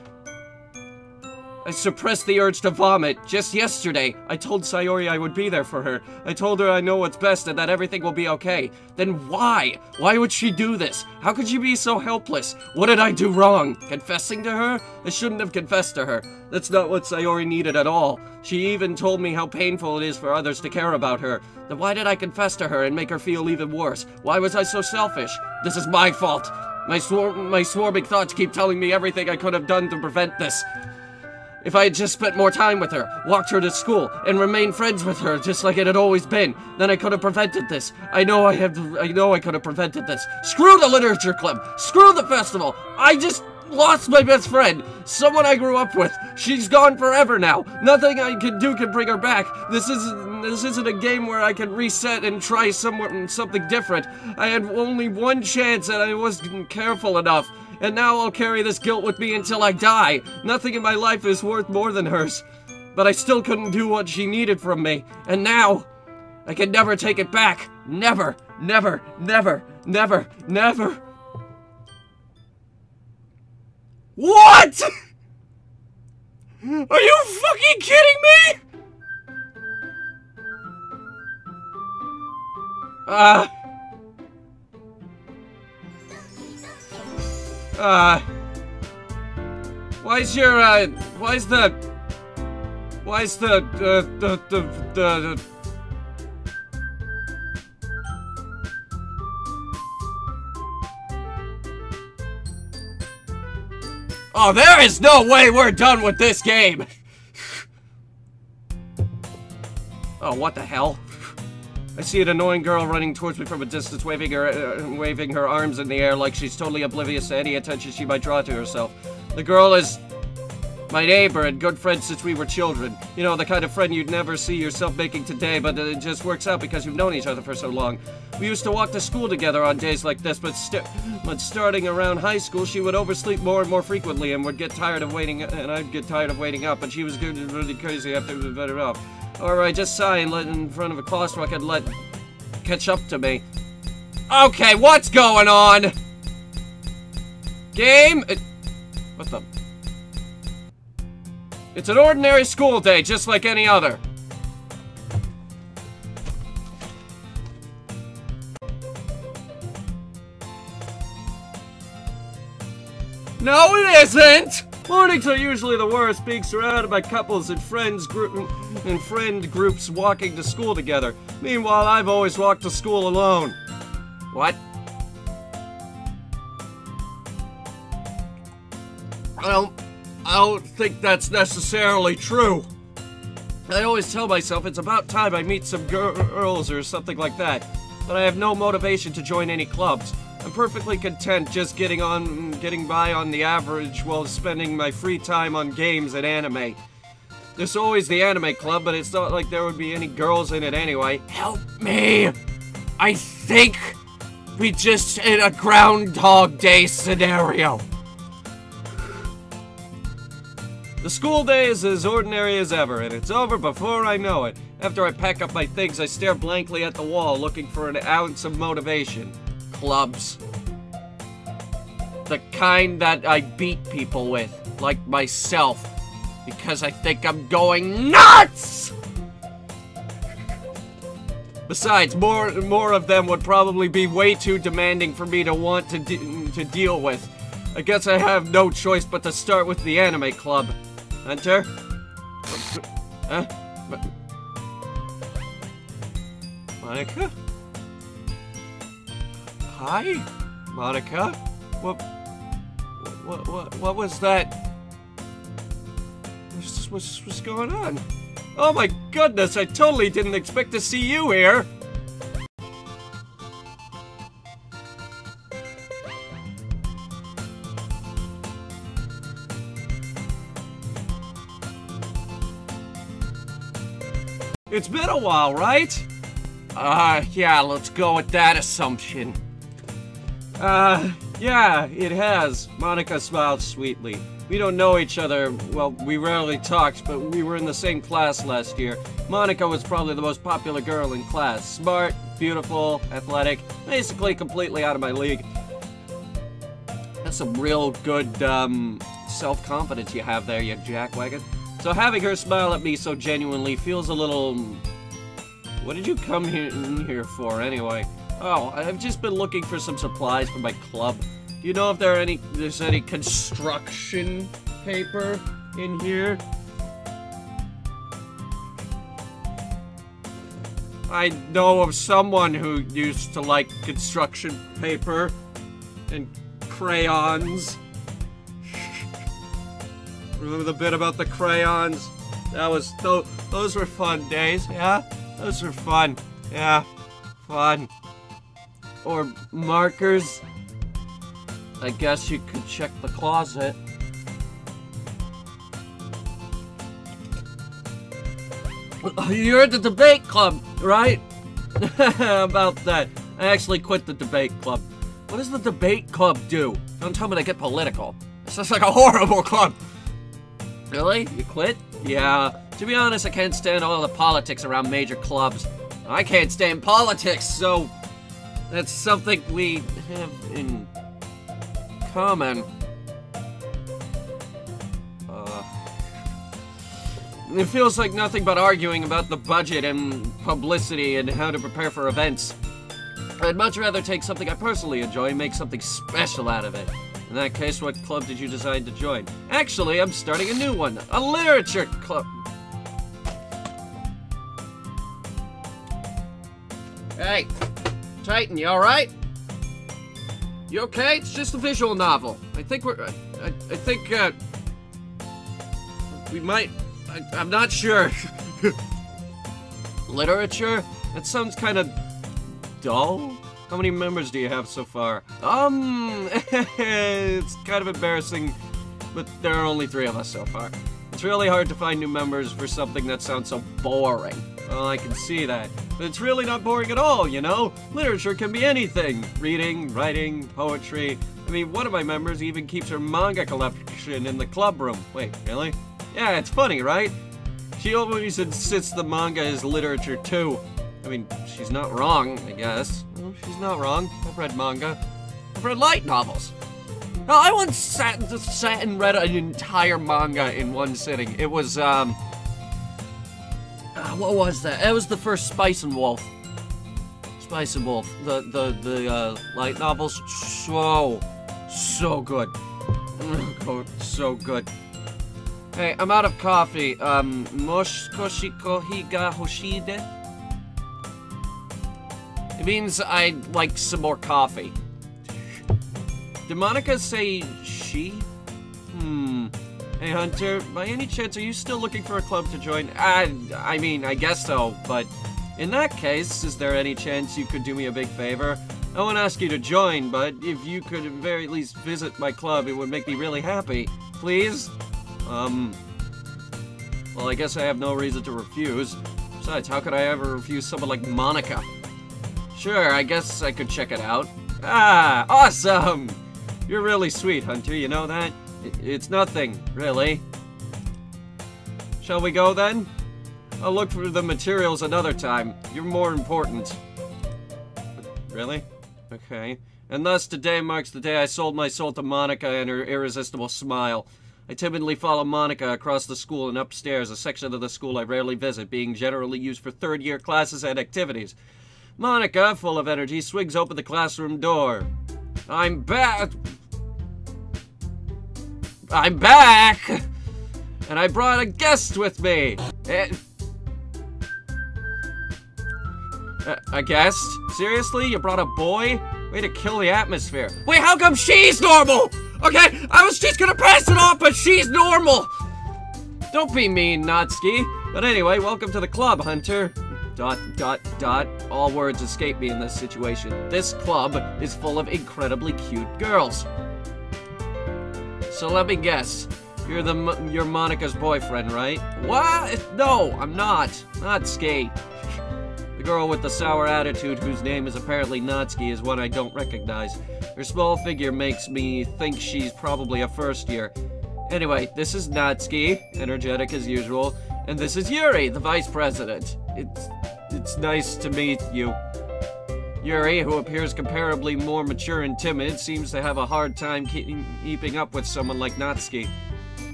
I suppressed the urge to vomit. Just yesterday, I told Sayori I would be there for her. I told her I know what's best and that everything will be okay. Then why? Why would she do this? How could she be so helpless? What did I do wrong? Confessing to her? I shouldn't have confessed to her. That's not what Sayori needed at all. She even told me how painful it is for others to care about her. Then why did I confess to her and make her feel even worse? Why was I so selfish? This is my fault. My swarming thoughts keep telling me everything I could have done to prevent this. If I had just spent more time with her, walked her to school, and remained friends with her just like it had always been, then I could have prevented this. I know I could have prevented this. Screw the literature club! Screw the festival! I just lost my best friend! Someone I grew up with! She's gone forever now! Nothing I can do can bring her back! This isn't a game where I can reset and try something different. I had only one chance and I wasn't careful enough. And now I'll carry this guilt with me until I die. Nothing in my life is worth more than hers. But I still couldn't do what she needed from me. And now, I can never take it back. Never, never, never, never, never. What? Are you fucking kidding me? Oh, there is no way we're done with this game! Oh, what the hell? I see an annoying girl running towards me from a distance, waving her arms in the air like she's totally oblivious to any attention she might draw to herself. The girl is my neighbor and good friend since we were children. You know, the kind of friend you'd never see yourself making today, but it just works out because you've known each other for so long. We used to walk to school together on days like this, but starting around high school, she would oversleep more and more frequently and would get tired of waiting, and I'd get tired of waiting up, and she was getting really crazy after we let her off. Or I just sigh and let in front of a crosswalk and let catch up to me. Okay, what's going on? Game? What the? It's an ordinary school day, just like any other. No, it isn't! Mornings are usually the worst, being surrounded by couples and friend groups walking to school together. Meanwhile, I've always walked to school alone. What? I don't think that's necessarily true. I always tell myself it's about time I meet some girls or something like that, but I have no motivation to join any clubs. I'm perfectly content just getting by on the average while spending my free time on games and anime. There's always the anime club, but it's not like there would be any girls in it anyway. Help me! I think we just hit a Groundhog Day scenario. The school day is as ordinary as ever, and it's over before I know it. After I pack up my things, I stare blankly at the wall, looking for an ounce of motivation. Clubs. The kind that I beat people with, like myself, because I think I'm going nuts! Besides, more of them would probably be way too demanding for me to want to deal with. I guess I have no choice but to start with the anime club. Hunter? Huh? Monica? Hi? Monica? What was that? What's going on? Oh my goodness, I totally didn't expect to see you here! It's been a while, right? Yeah, let's go with that assumption. Yeah, it has. Monica smiled sweetly. We don't know each other, well, we rarely talked, but we were in the same class last year. Monica was probably the most popular girl in class. Smart, beautiful, athletic, basically completely out of my league. That's some real good, self-confidence you have there, you jackwagon. So having her smile at me so genuinely feels a little... What did you come in here for, anyway? Oh, I've just been looking for some supplies for my club. Do you know if there's any construction paper in here? I know of someone who used to like construction paper and crayons. Remember the bit about the crayons? Those were fun days, yeah? Those were fun, yeah, fun. Or markers. I guess you could check the closet. You're at the debate club, right? About that. I actually quit the debate club. What does the debate club do? Don't tell me to get political. This sounds like a horrible club. Really? You quit? Yeah. To be honest, I can't stand all the politics around major clubs. I can't stand politics, so that's something we have in common. It feels like nothing but arguing about the budget and publicity and how to prepare for events. I'd much rather take something I personally enjoy and make something special out of it. In that case, what club did you decide to join? Actually, I'm starting a new one. A literature club. Hey, Titan, you alright? You okay? It's just a visual novel. I think we might... I'm not sure. Literature? That sounds kind of dull. How many members do you have so far? It's kind of embarrassing, but there are only 3 of us so far. It's really hard to find new members for something that sounds so boring. Well, I can see that. But it's really not boring at all, you know? Literature can be anything. Reading, writing, poetry. I mean, one of my members even keeps her manga collection in the club room. Wait, really? Yeah, it's funny, right? She always insists the manga is literature too. I mean, she's not wrong, I guess. Well, she's not wrong. I've read manga. I've read light novels. Hell, I once sat and read an entire manga in one sitting. It was, what was that? It was the first Spice and Wolf. Spice and Wolf. The light novels. So good. Oh, so good. Hey, I'm out of coffee. Moshikoshiko higa hoshide? It means I'd like some more coffee. Did Monica say she? Hey, Hunter, by any chance, are you still looking for a club to join? I mean, I guess so, but in that case, is there any chance you could do me a big favor? I won't ask you to join, but if you could at the very least visit my club, it would make me really happy. Please? Well, I guess I have no reason to refuse. Besides, how could I ever refuse someone like Monica? Sure, I guess I could check it out. Ah, awesome! You're really sweet, Hunter, you know that? It's nothing, really. Shall we go, then? I'll look for the materials another time. You're more important. Really? Okay. And thus, today marks the day I sold my soul to Monica and her irresistible smile. I timidly follow Monica across the school and upstairs, a section of the school I rarely visit, being generally used for third-year classes and activities. Monica, full of energy, swings open the classroom door. I'm back! I'm back! And I brought a guest with me! A guest? Seriously? You brought a boy? Way to kill the atmosphere. Wait, how come she's normal? Okay, I was just gonna pass it off, but she's normal! Don't be mean, Natsuki. But anyway, welcome to the club, Hunter. ... All words escape me in this situation. This club is full of incredibly cute girls. So let me guess. You're Monica's boyfriend, right? What? No, I'm not. Natsuki. The girl with the sour attitude, whose name is apparently Natsuki, is one I don't recognize. Her small figure makes me think she's probably a first year. Anyway, this is Natsuki, energetic as usual, and this is Yuri, the vice president. It's nice to meet you. Yuri, who appears comparably more mature and timid, seems to have a hard time keeping up with someone like Natsuki.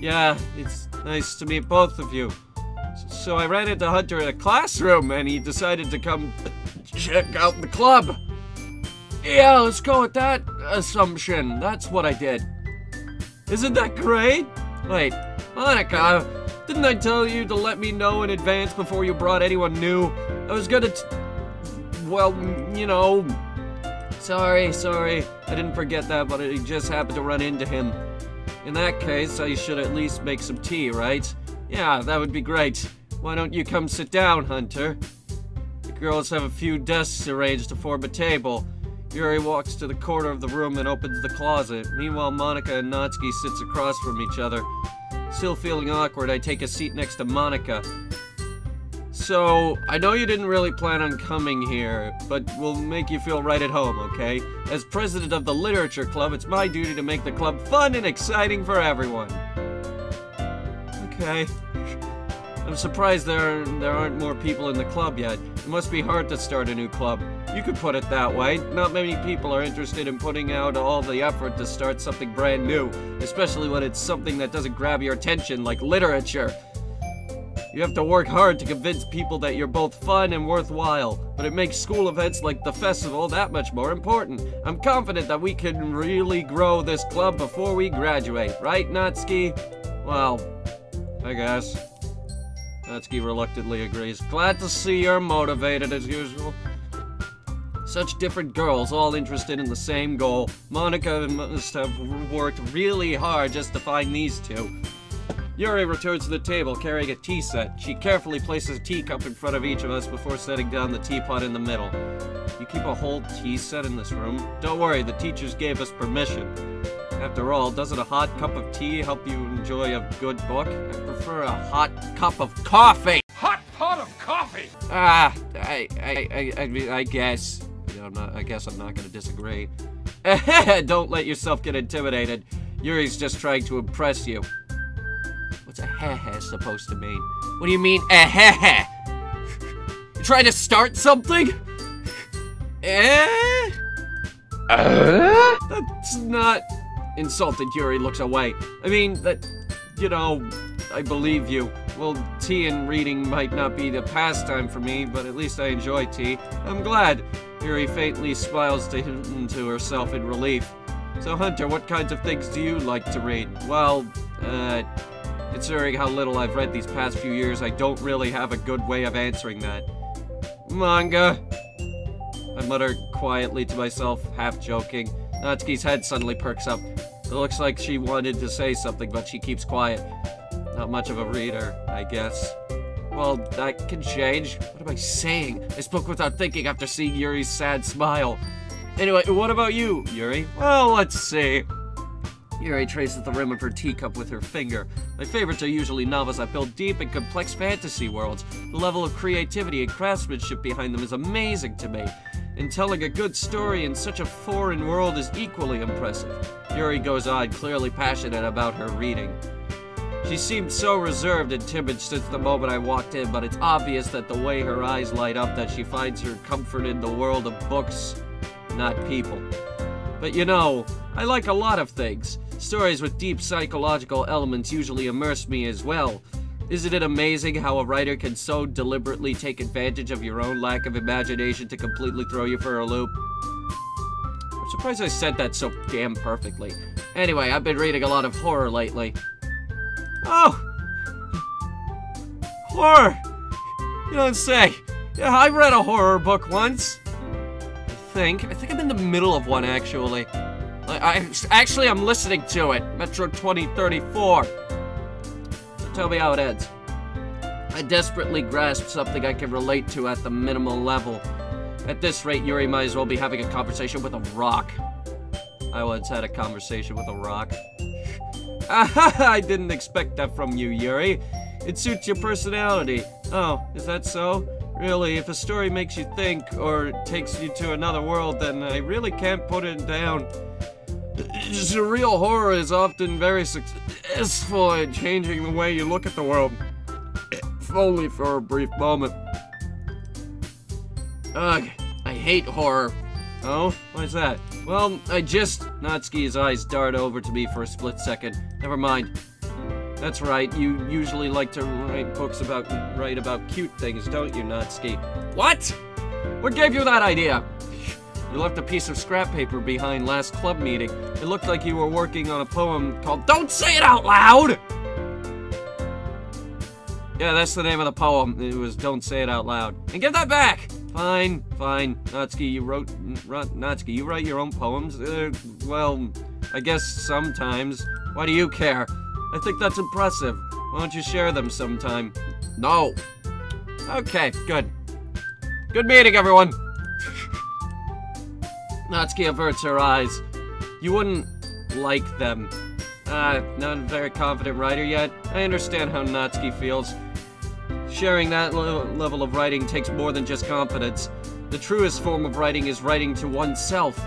Yeah, it's nice to meet both of you. So I ran into Hunter in a classroom, and he decided to come check out the club. Yeah, let's go with that assumption. That's what I did. Isn't that great? Wait, Monica, didn't I tell you to let me know in advance before you brought anyone new? I was gonna well, you know. Sorry. I didn't forget that, but I just happened to run into him. In that case, I should at least make some tea, right? Yeah, that would be great. Why don't you come sit down, Hunter? The girls have a few desks arranged to form a table. Yuri walks to the corner of the room and opens the closet. Meanwhile, Monica and Natsuki sits across from each other. Still feeling awkward, I take a seat next to Monica. So, I know you didn't really plan on coming here, but we'll make you feel right at home, okay? As president of the Literature Club, it's my duty to make the club fun and exciting for everyone. Okay. I'm surprised there aren't more people in the club yet. It must be hard to start a new club. You could put it that way. Not many people are interested in putting out all the effort to start something brand new, especially when it's something that doesn't grab your attention, like literature. You have to work hard to convince people that you're both fun and worthwhile, but it makes school events like the festival that much more important. I'm confident that we can really grow this club before we graduate, right, Natsuki? Well, I guess. Natsuki reluctantly agrees. Glad to see you're motivated as usual. Such different girls, all interested in the same goal. Monica must have worked really hard just to find these two. Yuri returns to the table carrying a tea set. She carefully places a teacup in front of each of us before setting down the teapot in the middle. You keep a whole tea set in this room? Don't worry, the teachers gave us permission. After all, doesn't a hot cup of tea help you enjoy a good book? I prefer a hot cup of coffee! Hot pot of coffee! I guess. I guess I'm not gonna disagree. Don't let yourself get intimidated. Yuri's just trying to impress you. What's a heh-heh supposed to mean? What do you mean, heh-heh? You trying to start something? That's not... Insulted, Yuri looks away. I mean, I believe you. Well, tea and reading might not be the pastime for me, but at least I enjoy tea. I'm glad. Yuri faintly smiles to herself in relief. So, Hunter, what kinds of things do you like to read? Well, considering how little I've read these past few years, I don't really have a good way of answering that. Manga. I mutter quietly to myself, half joking. Natsuki's head suddenly perks up. It looks like she wanted to say something, but she keeps quiet. Not much of a reader, I guess. Well, that can change. What am I saying? I spoke without thinking after seeing Yuri's sad smile. Anyway, what about you, Yuri? Well, let's see. Yuri traces the rim of her teacup with her finger. My favorites are usually novels that build deep and complex fantasy worlds. The level of creativity and craftsmanship behind them is amazing to me. And telling a good story in such a foreign world is equally impressive. Yuri goes on, clearly passionate about her reading. She seemed so reserved and timid since the moment I walked in, but it's obvious that the way her eyes light up that she finds her comfort in the world of books, not people. But you know, I like a lot of things. Stories with deep psychological elements usually immerse me as well. Isn't it amazing how a writer can so deliberately take advantage of your own lack of imagination to completely throw you for a loop? I'm surprised I said that so damn perfectly. Anyway, I've been reading a lot of horror lately. Oh! Horror! You don't say. Yeah, I read a horror book once. I think I'm in the middle of one, actually. I'm listening to it. Metro 2034. Tell me how it ends. I desperately grasp something I can relate to at the minimal level. At this rate, Yuri might as well be having a conversation with a rock. I once had a conversation with a rock. I didn't expect that from you, Yuri. It suits your personality. Oh, is that so? Really, if a story makes you think or takes you to another world, then I really can't put it down. Surreal horror is often very successful at changing the way you look at the world. If only for a brief moment. Ugh, I hate horror. Oh, why's that? Well, Natsuki's eyes dart over to me for a split second. Never mind. That's right, you usually like to write about cute things, don't you, Natsuki? What? What gave you that idea? You left a piece of scrap paper behind last club meeting. It looked like you were working on a poem called Don't Say It Out Loud! Yeah, that's the name of the poem. It was Don't Say It Out Loud. And give that back! Fine. Natsuki, you write your own poems? Well, I guess sometimes. Why do you care? I think that's impressive. Why don't you share them sometime? No. Okay, good. Good meeting, everyone! Natsuki averts her eyes. You wouldn't like them. Not a very confident writer yet. I understand how Natsuki feels. Sharing that level of writing takes more than just confidence. The truest form of writing is writing to oneself.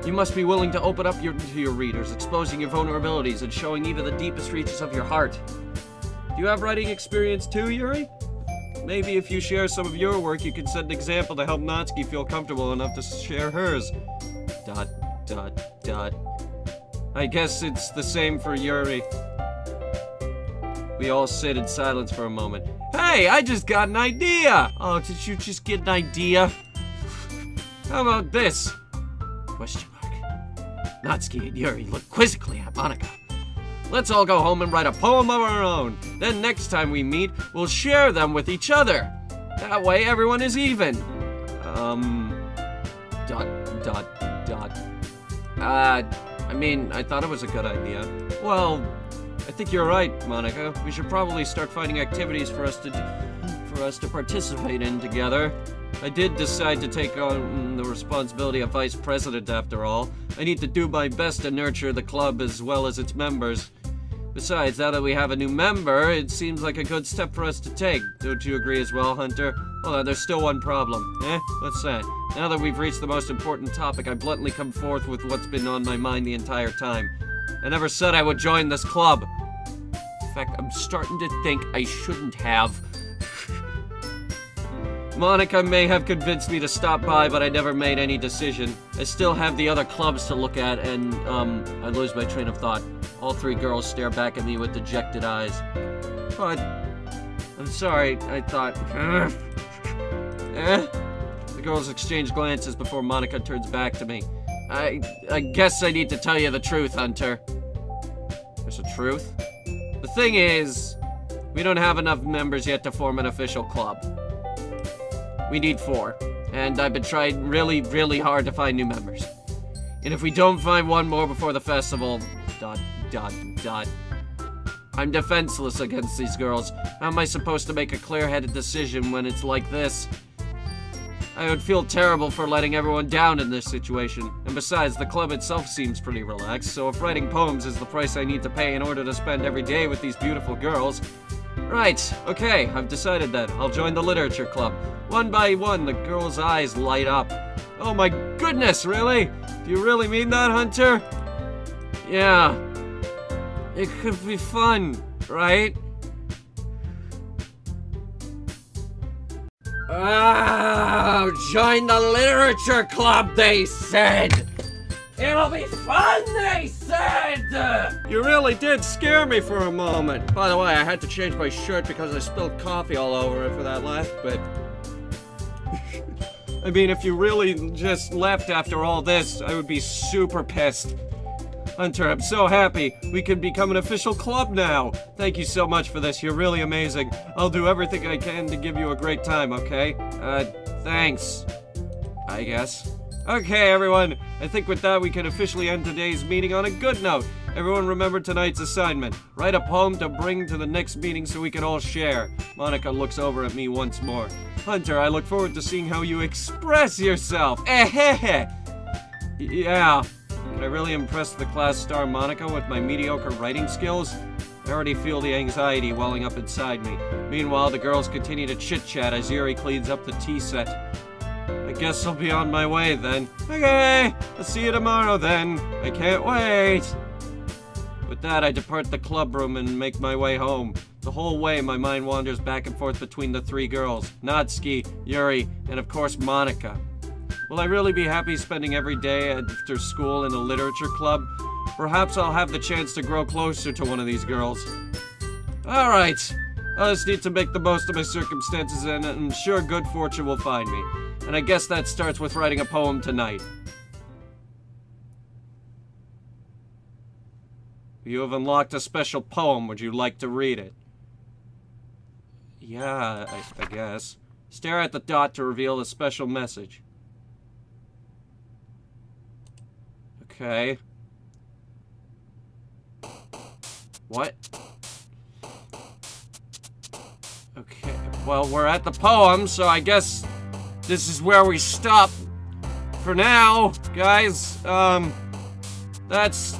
You must be willing to open up to your readers, exposing your vulnerabilities and showing even the deepest reaches of your heart. Do you have writing experience too, Yuri? Maybe if you share some of your work, you can set an example to help Natsuki feel comfortable enough to share hers. ... I guess it's the same for Yuri. We all sit in silence for a moment. Hey, I just got an idea! Oh, did you just get an idea? How about this? Question mark. Natsuki and Yuri look quizzically at Monika. Let's all go home and write a poem of our own. Then next time we meet, we'll share them with each other. That way everyone is even. I mean, I thought it was a good idea. Well, I think you're right, Monika. We should probably start finding activities for us to participate in together. I did decide to take on the responsibility of vice president after all. I need to do my best to nurture the club as well as its members. Besides, now that we have a new member, it seems like a good step for us to take. Don't you agree as well, Hunter? Hold on, there's still one problem. What's that? Now that we've reached the most important topic, I bluntly come forth with what's been on my mind the entire time. I never said I would join this club. In fact, I'm starting to think I shouldn't have. Monika may have convinced me to stop by, but I never made any decision. I still have the other clubs to look at, and, I lose my train of thought. All three girls stare back at me with dejected eyes. But, I'm sorry, I thought... The girls exchange glances before Monika turns back to me. I guess I need to tell you the truth, Hunter. There's a truth? The thing is, we don't have enough members yet to form an official club. We need 4, and I've been trying really, really hard to find new members. And if we don't find one more before the festival... I'm defenseless against these girls. How am I supposed to make a clear-headed decision when it's like this? I would feel terrible for letting everyone down in this situation. And besides, the club itself seems pretty relaxed, so if writing poems is the price I need to pay in order to spend every day with these beautiful girls... Right, okay, I've decided that. I'll join the literature club. One by one, the girls' eyes light up. Oh my goodness, really? Do you really mean that, Hunter? Yeah. It could be fun, right? Oh, join the literature club, they said! It'll be fun, they said! You really did scare me for a moment. By the way, I had to change my shirt because I spilled coffee all over it for that last bit. I mean, if you really just left after all this, I would be super pissed. Hunter, I'm so happy. We can become an official club now. Thank you so much for this. You're really amazing. I'll do everything I can to give you a great time, okay? Thanks. I guess. Okay, everyone. I think with that, we can officially end today's meeting on a good note. Everyone remember tonight's assignment. Write a poem to bring to the next meeting so we can all share. Monika looks over at me once more. Hunter, I look forward to seeing how you express yourself. Yeah. Can I really impress the class star Monika with my mediocre writing skills? I already feel the anxiety welling up inside me. Meanwhile, the girls continue to chit-chat as Yuri cleans up the tea set. I guess I'll be on my way then. Okay, I'll see you tomorrow then. I can't wait. With that, I depart the club room and make my way home. The whole way, my mind wanders back and forth between the 3 girls, Natsuki, Yuri, and of course Monika. Will I really be happy spending every day after school in a literature club? Perhaps I'll have the chance to grow closer to one of these girls. Alright, I just need to make the most of my circumstances and I'm sure good fortune will find me. And I guess that starts with writing a poem tonight. You have unlocked a special poem. Would you like to read it? Yeah, I guess. Stare at the dot to reveal a special message. Okay. What? Okay, well, we're at the poem, so I guess this is where we stop for now, guys. That's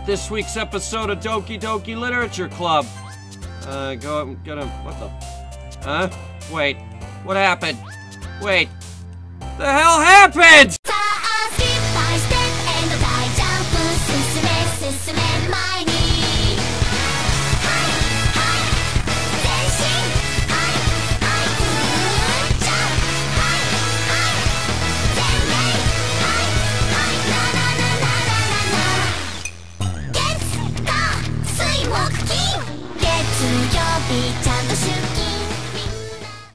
this week's episode of Doki Doki Literature Club. What the? Huh? Wait, what happened? Wait, the hell happened?